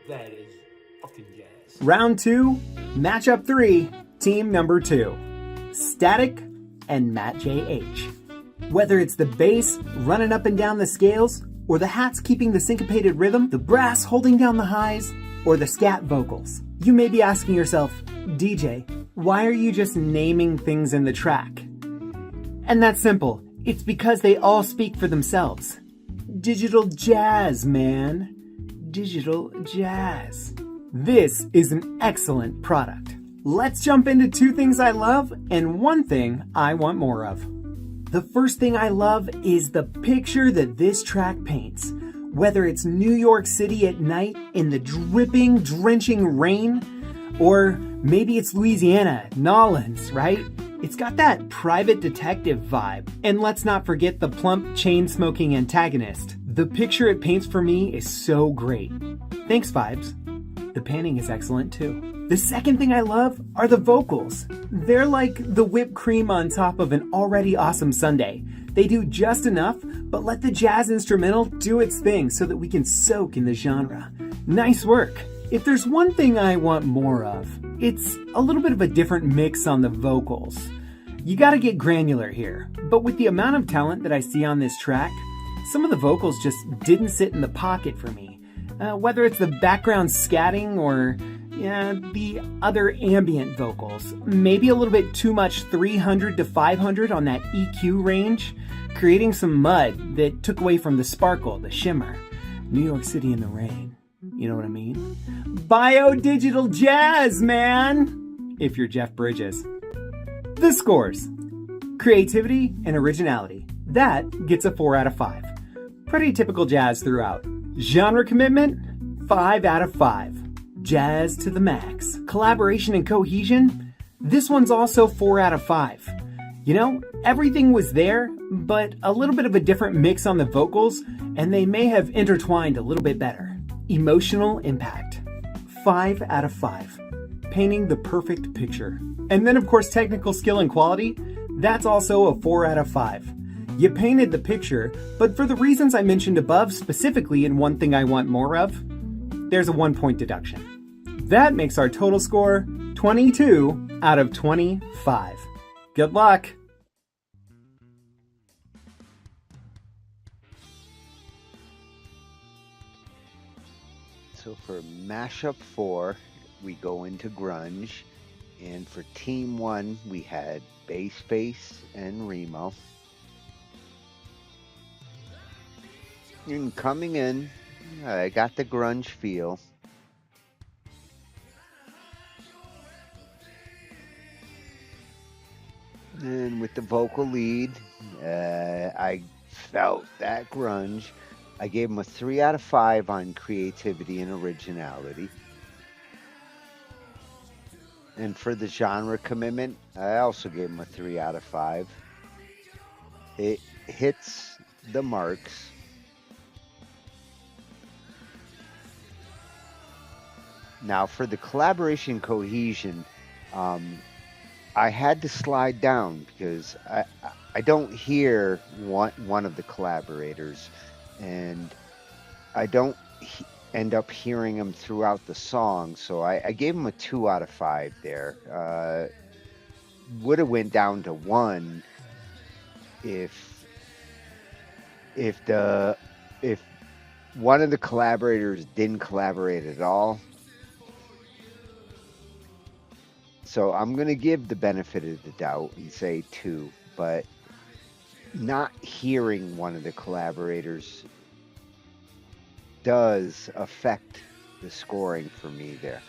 That is fucking jazz. Round 2, matchup 3, team number 2. Static and MattJH. Whether it's the bass running up and down the scales, or the hats keeping the syncopated rhythm, the brass holding down the highs, or the scat vocals, you may be asking yourself, DJ, why are you just naming things in the track? And that's simple. It's because they all speak for themselves. Digital jazz, man. Digital jazz. This is an excellent product. Let's jump into 2 things I love and 1 thing I want more of. The first thing I love is the picture that this track paints. Whether it's New York City at night in the dripping, drenching rain, or maybe it's Louisiana, Nolans, right? It's got that private detective vibe. And let's not forget the plump, chain-smoking antagonist. The picture it paints for me is so great. Thanks, Vibes. The panning is excellent too. The second thing I love are the vocals. They're like the whipped cream on top of an already awesome sundae. They do just enough, but let the jazz instrumental do its thing so that we can soak in the genre. Nice work. If there's one thing I want more of, it's a little bit of a different mix on the vocals. You gotta get granular here, but with the amount of talent that I see on this track, some of the vocals just didn't sit in the pocket for me. Whether it's the background scatting or the other ambient vocals. Maybe a little bit too much 300 to 500 on that EQ range, creating some mud that took away from the sparkle, the shimmer. New York City in the rain. You know what I mean? Bio-digital jazz, man! If you're Jeff Bridges. The scores. Creativity and originality. That gets a 4 out of 5. Pretty typical jazz throughout. Genre commitment, 5 out of 5. Jazz to the max. Collaboration and cohesion, this one's also 4 out of 5. You know, Everything was there, but a little bit of a different mix on the vocals, and they may have intertwined a little bit better. Emotional impact. 5 out of 5. Painting the perfect picture. And then, of course, technical skill and quality. That's also a 4 out of 5. You painted the picture, but for the reasons I mentioned above, specifically in One Thing I Want More Of, there's a 1-point deduction. That makes our total score 22 out of 25. Good luck! So for Mashup 4, we go into Grunge. And for Team 1, we had Bassface and Reemo. And coming in, I got the grunge feel. And with the vocal lead, I felt that grunge. I gave him a 3 out of 5 on creativity and originality. And for the genre commitment, I also gave him a 3 out of 5. It hits the marks. Now for the collaboration cohesion, I had to slide down because I don't hear one of the collaborators, and I don't end up hearing them throughout the song, so I gave them a 2 out of 5 there. Would have went down to 1 if one of the collaborators didn't collaborate at all. So I'm going to give the benefit of the doubt and say 2, but not hearing one of the collaborators does affect the scoring for me there.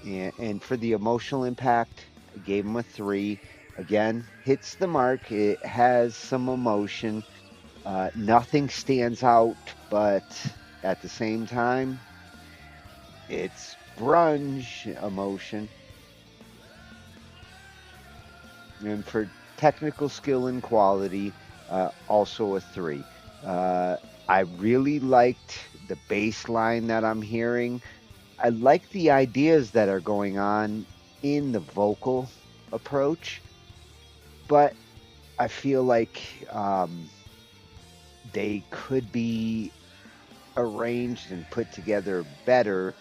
And for the emotional impact, I gave him a 3. Again, hits the mark. It has some emotion. Nothing stands out, but at the same time, it's grunge emotion. And for technical skill and quality, also a 3. I really liked the bass line that I'm hearing. I like the ideas that are going on in the vocal approach, but I feel like they could be arranged and put together better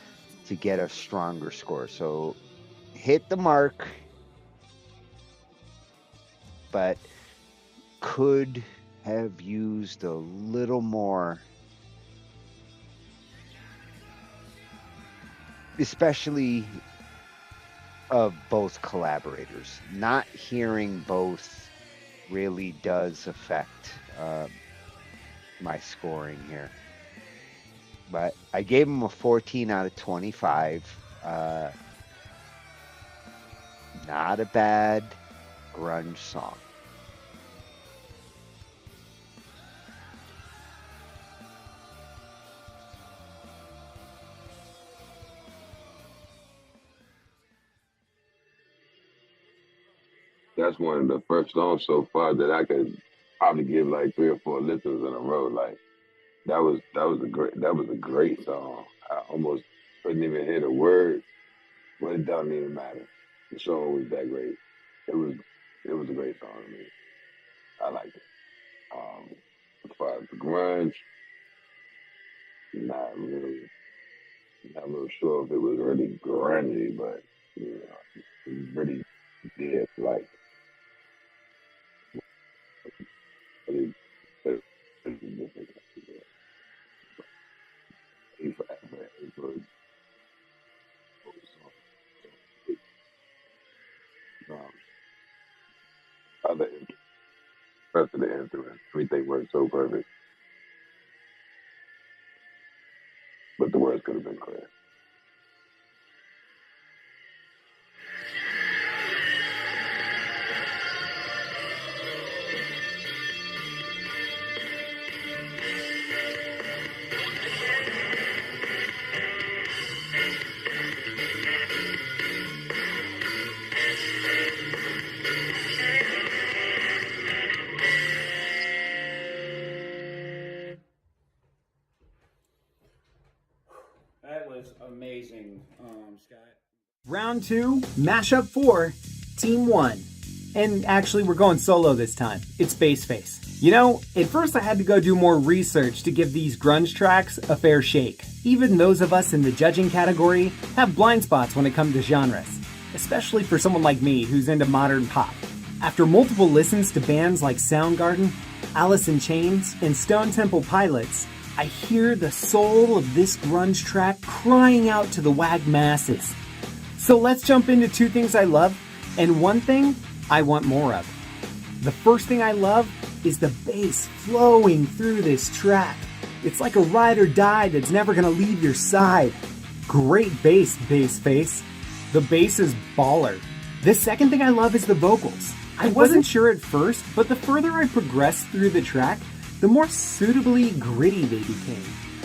to get a stronger score. So hit the mark, but could have used a little more, especially of both collaborators. Not hearing both really does affect my scoring here. But I gave him a 14 out of 25. Not a bad grunge song. That's one of the first songs so far that I could probably give like 3 or 4 listens in a row. Like that was a great song. I almost couldn't even hear the word, but it doesn't even matter. The song was that great. It was a great song to me. I liked it. As far as the grunge, not really sure if it was really grungy, but you know, it really did like. Other rest of the instruments, everything worked so perfect, but the words could have been clear. was amazing, Scott. Round 2, Mashup 4, Team 1. And actually, we're going solo this time. It's Bassface. You know, at first I had to go do more research to give these grunge tracks a fair shake. Even those of us in the judging category have blind spots when it comes to genres, especially for someone like me who's into modern pop. After multiple listens to bands like Soundgarden, Alice in Chains, and Stone Temple Pilots, I hear the soul of this grunge track crying out to the WAG masses. So let's jump into 2 things I love, and 1 thing I want more of. The first thing I love is the bass flowing through this track. It's like a ride or die that's never gonna leave your side. Great bass, Bassface. The bass is baller. The second thing I love is the vocals. I wasn't sure at first, but the further I progressed through the track, the more suitably gritty they became.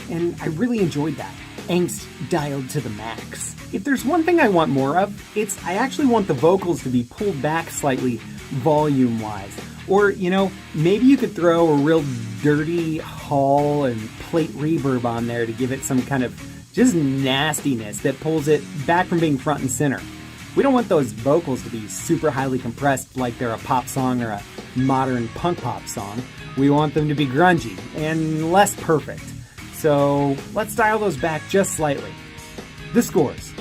And I really enjoyed that. Angst dialed to the max. If there's one thing I want more of, I actually want the vocals to be pulled back slightly volume-wise. Or, you know, maybe you could throw a real dirty hall and plate reverb on there to give it some kind of just nastiness that pulls it back from being front and center. We don't want those vocals to be super highly compressed like they're a pop song or a modern punk pop song. We want them to be grungy and less perfect. So let's dial those back just slightly. The scores.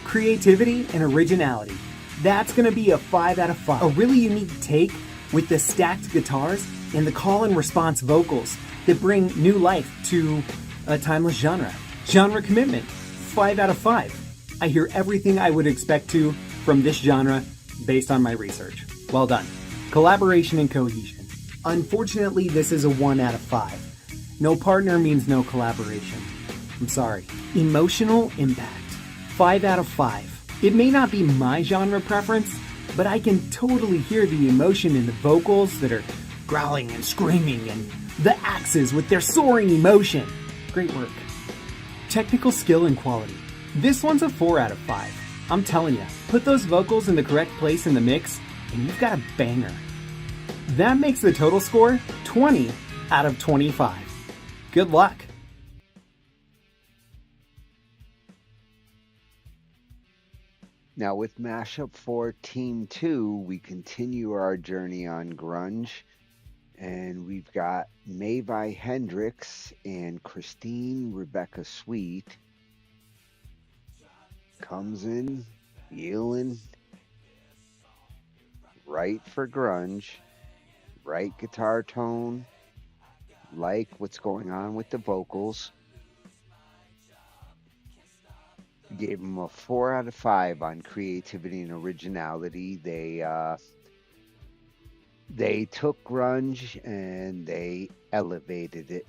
Creativity and originality. That's going to be a 5 out of 5. A really unique take with the stacked guitars and the call and response vocals that bring new life to a timeless genre. Genre commitment. 5 out of 5. I hear everything I would expect to from this genre based on my research. Well done. Collaboration and cohesion. Unfortunately, this is a 1 out of 5. No partner means no collaboration. I'm sorry. Emotional impact. 5 out of 5. It may not be my genre preference, but I can totally hear the emotion in the vocals that are growling and screaming, and the axes with their soaring emotion. Great work. Technical skill and quality. This one's a 4 out of 5. I'm telling ya, put those vocals in the correct place in the mix, and you've got a banger. That makes the total score 20 out of 25. Good luck. Now with Mashup 4 Team 2, we continue our journey on grunge, and we've got Mayvai Hendrix and Christine Rebecca Sweet. Comes in, feeling right for grunge, right guitar tone, like what's going on with the vocals. Gave them a 4 out of 5 on creativity and originality. They took grunge and they elevated it,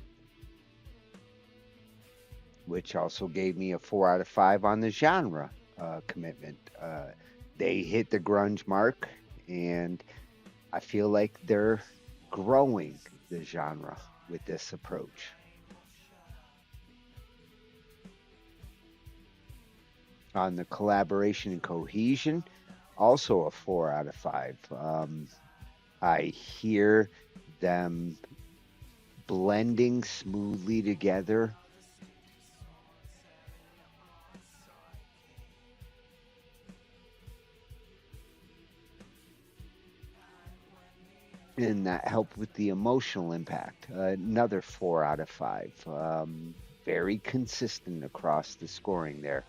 which also gave me a 4 out of 5 on the genre commitment. They hit the grunge mark, and I feel like they're growing the genre with this approach. On the collaboration and cohesion, also a 4 out of 5. I hear them blending smoothly together. And that helped with the emotional impact. Another 4 out of 5. Very consistent across the scoring there.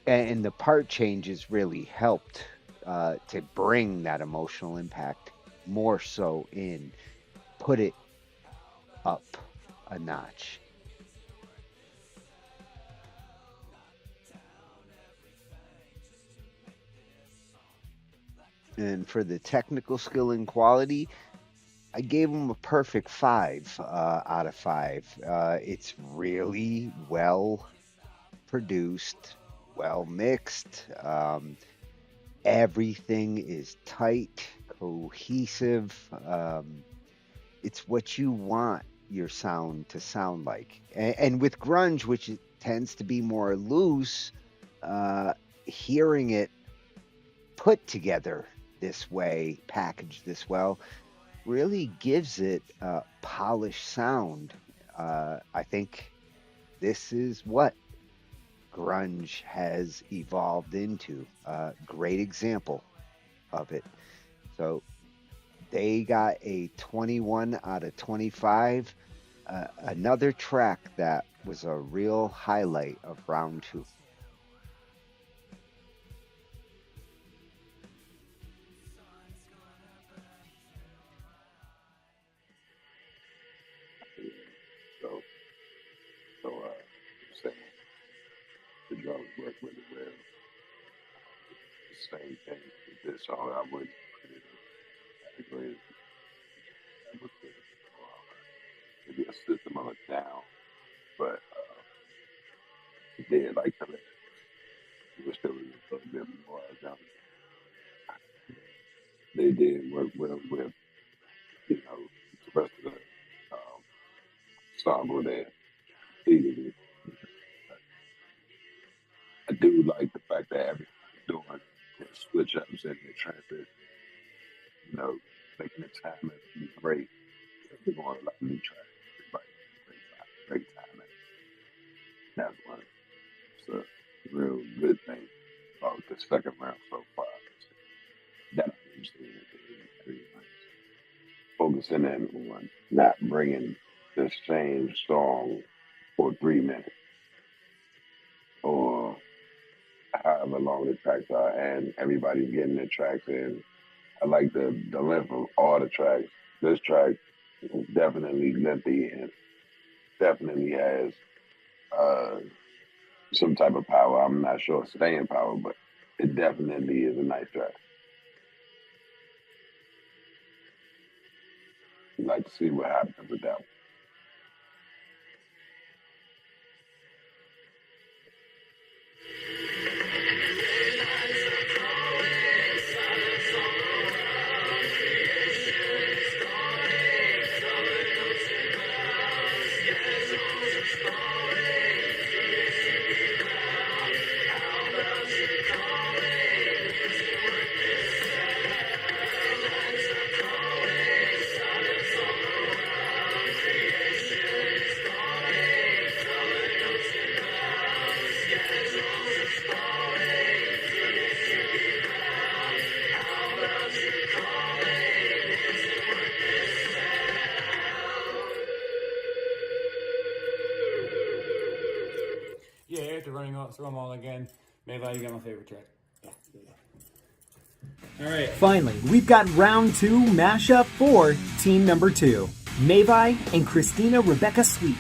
And the part changes really helped to bring that emotional impact more so in, put it up a notch. And for the technical skill and quality, I gave them a perfect 5 out of 5. It's really well produced, well mixed. Everything is tight, cohesive. It's what you want your sound to sound like. And with grunge, which it tends to be more loose, hearing it put together this way, packaged this well, really gives it a polished sound. I think this is what grunge has evolved into. A great example of it. So they got a 21 out of 25. Another track that was a real highlight of round 2. The drums work really well. The same thing with this song. I wouldn't put it in category as maybe a system of a down, but it did like the rest. It was still a little bit more down. They did work well with, the rest of the ensemble there. I do like the fact that everybody's doing switch ups and the transition, making the timing be great. We're going to like new tracks, great timing. That's one. It's a real good thing about the second round so far. That I'm seeing everybody's focusing in on not bringing the same song for 3 minutes or however long the tracks are, and everybody's getting their tracks in. I like the length of all the tracks. This track is definitely lengthy and definitely has some type of power. I'm not sure staying power, but it definitely is a nice track. I'd like to see what happens with that one. Throw them all again. Mayvai, you got my favorite track. All right. Finally, we've got round 2 mashup for team number 2, Mayvai and Christina Rebecca Sweet.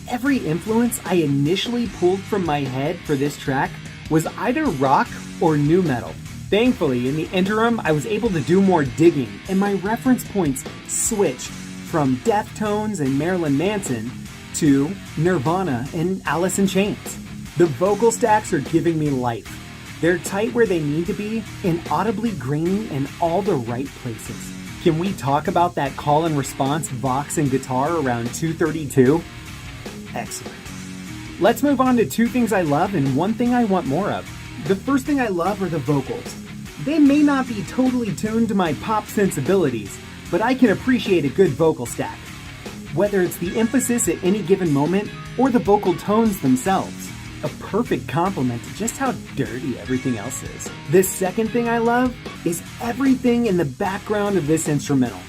Every influence I initially pulled from my head for this track was either rock or nu metal. Thankfully, in the interim, I was able to do more digging, and my reference points switched from Deftones and Marilyn Manson to Nirvana and Alice in Chains. The vocal stacks are giving me life. They're tight where they need to be and audibly grainy in all the right places. Can we talk about that call and response Vox and guitar around 232? Excellent. Let's move on to 2 things I love and 1 thing I want more of. The first thing I love are the vocals. They may not be totally tuned to my pop sensibilities, but I can appreciate a good vocal stack. Whether it's the emphasis at any given moment or the vocal tones themselves. A perfect compliment to just how dirty everything else is. The second thing I love is everything in the background of this instrumental.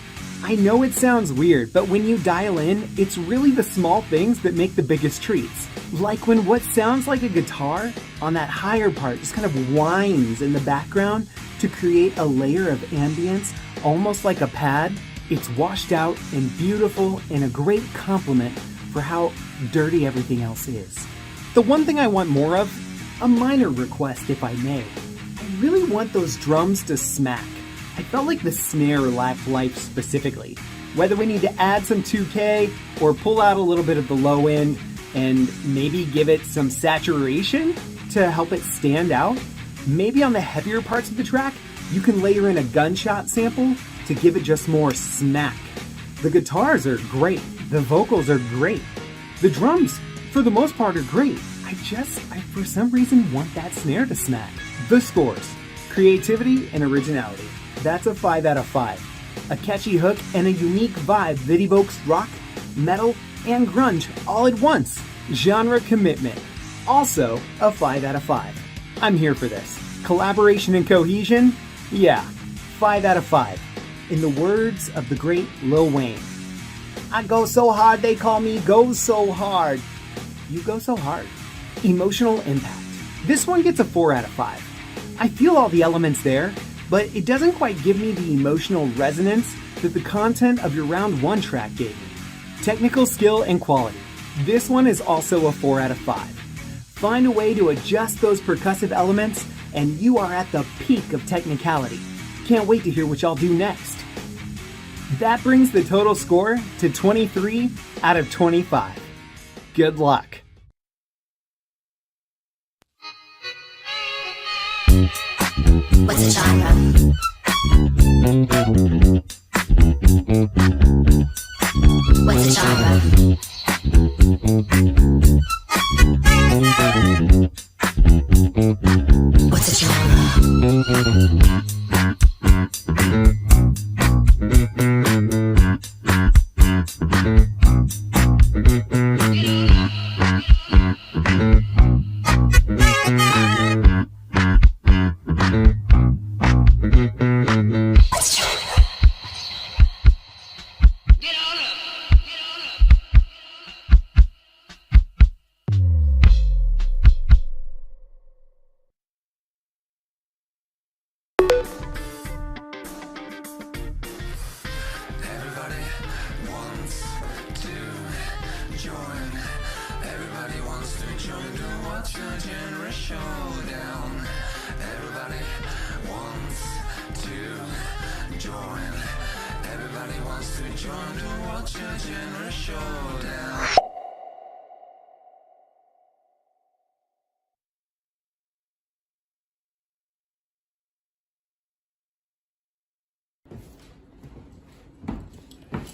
I know it sounds weird, but when you dial in, it's really the small things that make the biggest treats. Like when what sounds like a guitar on that higher part just kind of whines in the background to create a layer of ambience, almost like a pad. It's washed out and beautiful and a great compliment for how dirty everything else is. The one thing I want more of, a minor request if I may. I really want those drums to smack. I felt like the snare lacked life specifically. Whether we need to add some 2K or pull out a little bit of the low end and maybe give it some saturation to help it stand out. Maybe on the heavier parts of the track, you can layer in a gunshot sample to give it just more smack. The guitars are great. The vocals are great. The drums, for the most part, are great. I for some reason want that snare to smack. The scores, creativity and originality. That's a 5 out of 5. a catchy hook, and a unique vibe that evokes rock, metal, and grunge all at once. Genre commitment. Also a 5 out of 5. I'm here for this. Collaboration and cohesion? Yeah, 5 out of 5. In the words of the great Lil Wayne, I go so hard they call me Go So Hard. You go so hard. Emotional impact. This one gets a 4 out of 5. I feel all the elements there, but it doesn't quite give me the emotional resonance that the content of your round 1 track gave me. Technical skill and quality. This one is also a 4 out of 5. Find a way to adjust those percussive elements and you are at the peak of technicality. Can't wait to hear what y'all do next. That brings the total score to 23 out of 25. Good luck. What's the genre? What's the genre? What's the genre?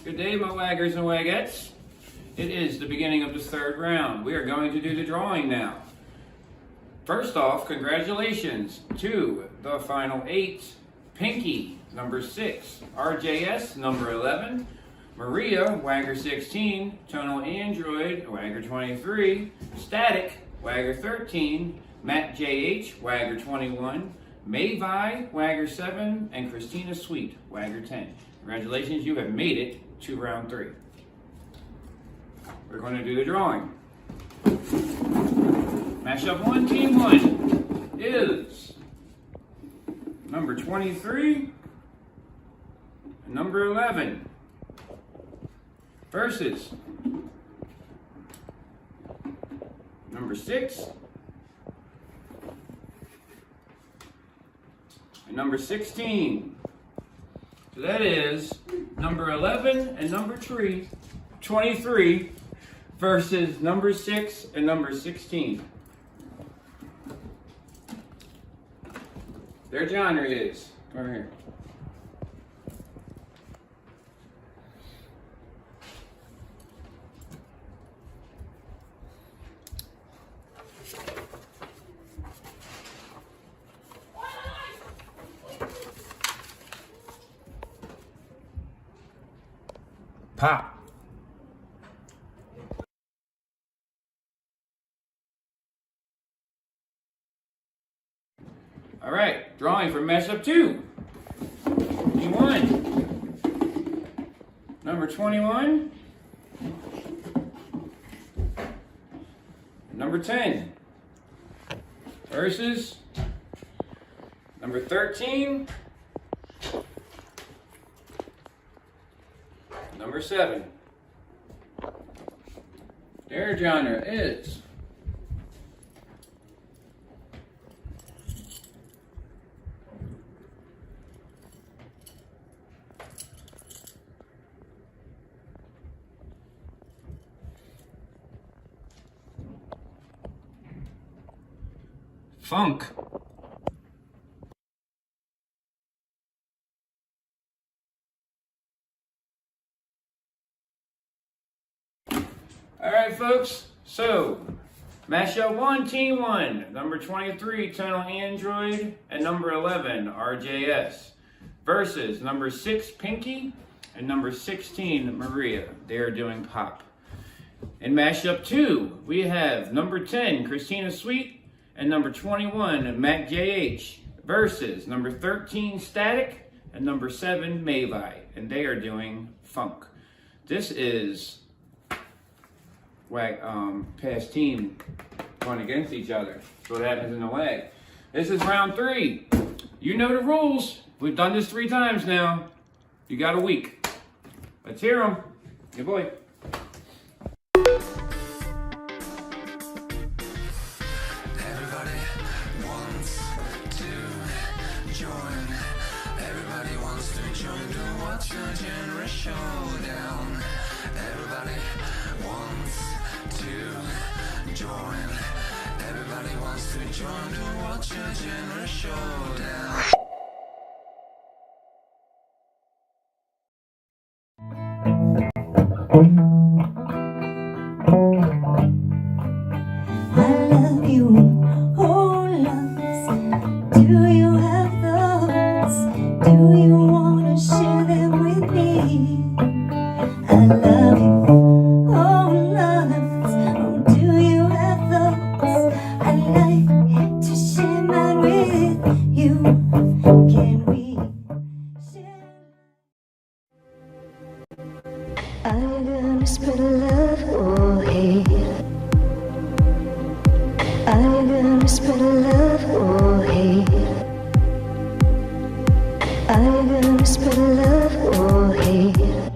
Good day, my waggers and wagettes. It is the beginning of this third round. We are going to do the drawing now. First off, congratulations to the final 8. Pinky, number 6. RJS, number 11. Maria, Wagger 16. Tonalandroid, Wagger 23. Static, Wagger 13. MattJH, Wagger 21. Mayvai, Wagger 7. And Christina Sweet, Wagger 10. Congratulations, you have made it to round 3. We're going to do the drawing. Mashup 1, Team 1 is number 23 and number 11 versus number 6 and number 16. So that is number 11 and number 23 versus number 6 and number 16. Their genre is, come over here. Pop. All right, drawing for Mashup 2. Team 1. Number 21. Number 10. Versus number 13. Number 7. Their genre is funk. All right, folks. So, Mashup 1, Team 1, number 23, tonalandroid, and number 11, RJS. versus number 6, Pinky, and number 16, Maria. They are doing pop. In Mashup 2, we have number 10, Christina Sweet, and number 21, MattJH, versus number 13, Static, and number 7, Mayvai, and they are doing funk. This is past team going against each other. So what happens in the WAG. This is round 3. You know the rules. We've done this 3 times now. You got a week. Let's hear them. Your boy. Everybody wants to join. Everybody wants to join the Watch Your Genre Showdown. Everybody wants to join. Everybody wants to join the Watch Your Genre Showdown. I love you, oh loves. Do you have those? Do you wanna share them with me? I love you, oh loves. Oh, do you have those? I'd like to share mine with you. Can we share? Are you gonna spread love or hate? Are you gonna spread love or hate? Are you gonna spread love or hate?